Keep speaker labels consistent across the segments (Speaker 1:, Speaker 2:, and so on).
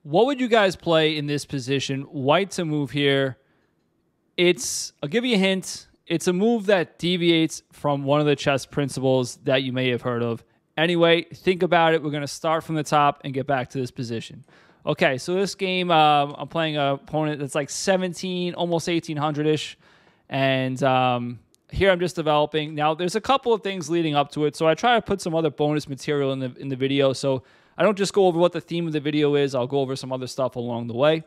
Speaker 1: What would you guys play in this position? White to move here. I'll give you a hint. It's a move that deviates from one of the chess principles that you may have heard of. Anyway, think about it. We're going to start from the top and get back to this position. Okay, so this game, I'm playing an opponent that's like 17, almost 1800-ish. And here I'm just developing. Now, there's a couple of things leading up to it, so I try to put some other bonus material in the video. So I don't just go over what the theme of the video is. I'll go over some other stuff along the way.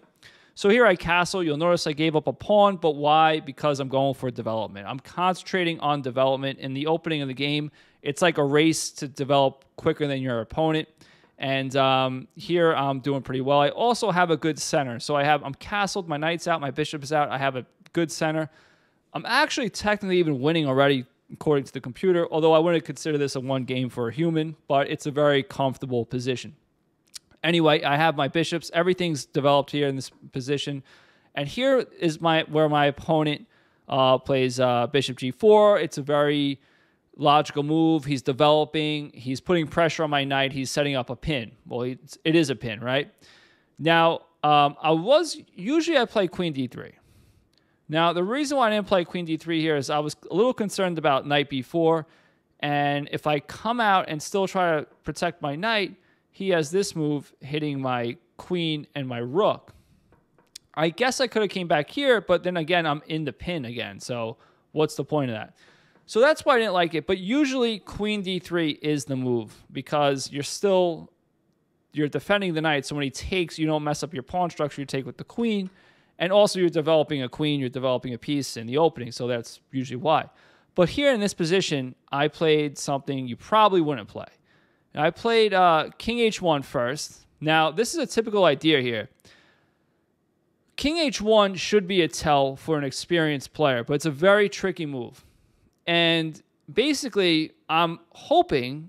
Speaker 1: So here I castle. You'll notice I gave up a pawn, but why? Because I'm going for development. I'm concentrating on development. In the opening of the game, it's like a race to develop quicker than your opponent. And here I'm doing pretty well. I also have a good center. So I'm castled, my knight's out, my bishop is out. I have a good center. I'm actually technically even winning already according to the computer, although I wouldn't consider this a one game for a human, but it's a very comfortable position. Anyway, I have my bishops. Everything's developed here in this position. And here is where my opponent plays bishop g4. It's a very logical move. He's developing. He's putting pressure on my knight. He's setting up a pin. Well, it is a pin, right? Now, usually I play queen d3. Now, the reason why I didn't play queen d3 here is I was a little concerned about knight b4. And if I come out and still try to protect my knight, he has this move hitting my queen and my rook. I guess I could have came back here, but then again, I'm in the pin again. So what's the point of that? So that's why I didn't like it. But usually queen d3 is the move because you're defending the knight. So when he takes, you don't mess up your pawn structure. You take with the queen. And also you're developing a queen. You're developing a piece in the opening. So that's usually why. But here in this position, I played something you probably wouldn't play. I played king h1 first. Now, this is a typical idea here. King h1 should be a tell for an experienced player, but it's a very tricky move. And basically, I'm hoping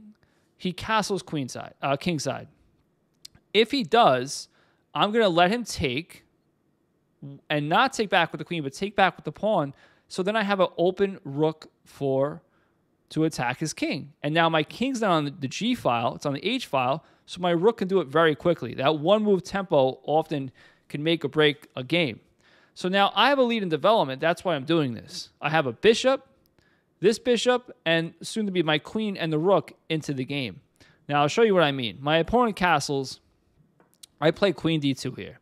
Speaker 1: he castles kingside. If he does, I'm going to let him take and not take back with the queen, but take back with the pawn. So then I have an open rook to attack his king. And now my king's not on the G file, it's on the H file, so my rook can do it very quickly. That one move tempo often can make or break a game. So now I have a lead in development, that's why I'm doing this. I have a bishop, this bishop, and soon to be my queen and the rook into the game. Now I'll show you what I mean. My opponent castles, I play queen d2 here.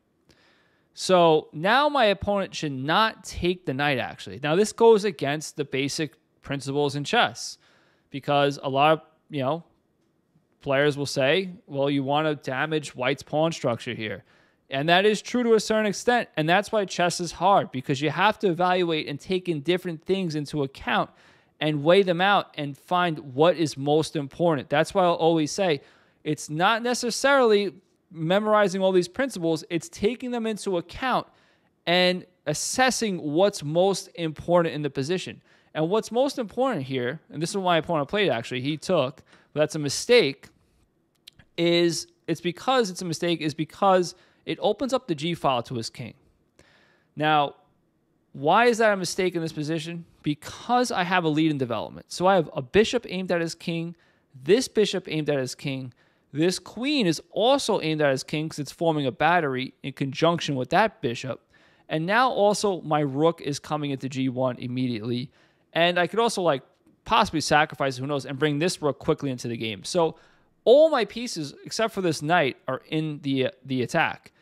Speaker 1: So now my opponent should not take the knight actually. Now this goes against the basic principles in chess because a lot of players will say, well, you want to damage white's pawn structure here, and that is true to a certain extent. And that's why chess is hard, because you have to evaluate and take in different things into account and weigh them out and find what is most important. That's why I'll always say it's not necessarily memorizing all these principles, it's taking them into account and assessing what's most important in the position. And what's most important here, and this is what my opponent played actually, he took, but that's a mistake, is because it opens up the G file to his king. Now, why is that a mistake in this position? Because I have a lead in development. So I have a bishop aimed at his king, this bishop aimed at his king, this queen is also aimed at his king because it's forming a battery in conjunction with that bishop. And now also my rook is coming into G1 immediately. And I could also possibly sacrifice, who knows, and bring this rook quickly into the game. So all my pieces, except for this knight, are in the attack.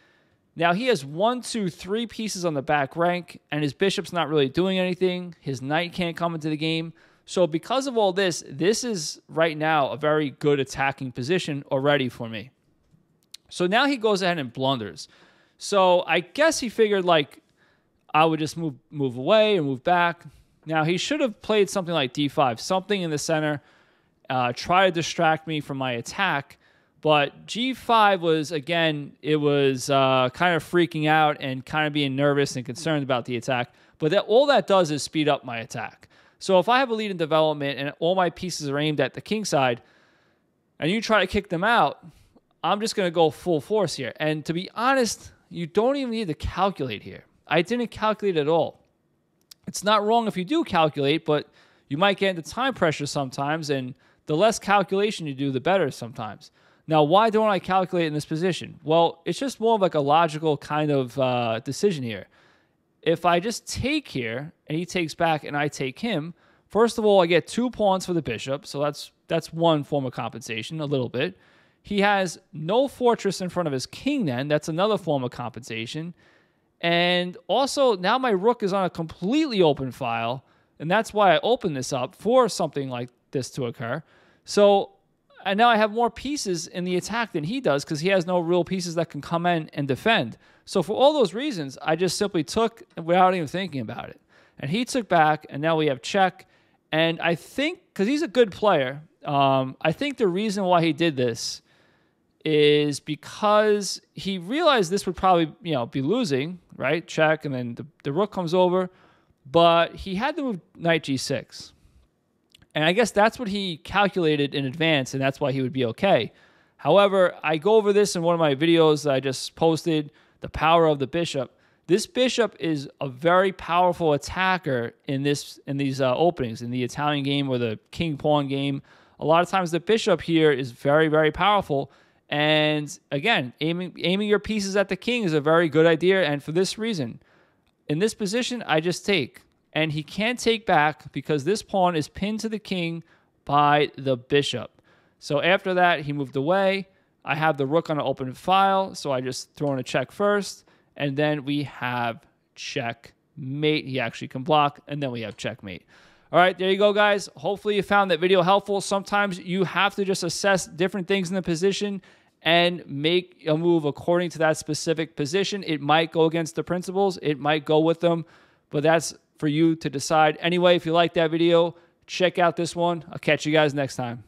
Speaker 1: Now he has 1, 2, 3 pieces on the back rank, and his bishop's not really doing anything. His knight can't come into the game. So because of all this, this is right now a very good attacking position already for me. So now he goes ahead and blunders. So I guess he figured I would just move away or move back. Now he should have played something like d5, something in the center, try to distract me from my attack. But g5 was, again, it was kind of freaking out and kind of being nervous and concerned about the attack. But all that does is speed up my attack. So if I have a lead in development and all my pieces are aimed at the king side, and you try to kick them out, I'm just going to go full force here. And to be honest, you don't even need to calculate here. I didn't calculate at all. It's not wrong if you do calculate, but you might get into time pressure sometimes, and the less calculation you do, the better sometimes. Now, why don't I calculate in this position? Well, it's just more of like a logical kind of decision here. If I just take here and he takes back and I take him, first of all, I get 2 pawns for the bishop. So that's one form of compensation, a little bit. He has no fortress in front of his king then. That's another form of compensation. And also, now my rook is on a completely open file. And that's why I opened this up for something like this to occur. So, and now I have more pieces in the attack than he does because he has no real pieces that can come in and defend. So for all those reasons, I just simply took without even thinking about it. And he took back, and now we have check. And I think, because he's a good player, I think the reason why he did this is because he realized this would probably, be losing, right? Check, and then the rook comes over. But he had to move knight g6. And I guess that's what he calculated in advance, and that's why he would be okay. However, I go over this in one of my videos that I just posted, the power of the bishop. This bishop is a very powerful attacker in these openings, in the Italian game or the king-pawn game. A lot of times the bishop here is very, very powerful. And again, aiming your pieces at the king is a very good idea. And for this reason, in this position, I just take. And he can't take back because this pawn is pinned to the king by the bishop. So after that, he moved away. I have the rook on an open file, so I just throw in a check first. And then we have checkmate. He actually can block, and then we have checkmate. All right, there you go, guys. Hopefully you found that video helpful. Sometimes you have to just assess different things in the position and make a move according to that specific position. It might go against the principles. It might go with them, but that's for you to decide. Anyway, if you like that video, check out this one. I'll catch you guys next time.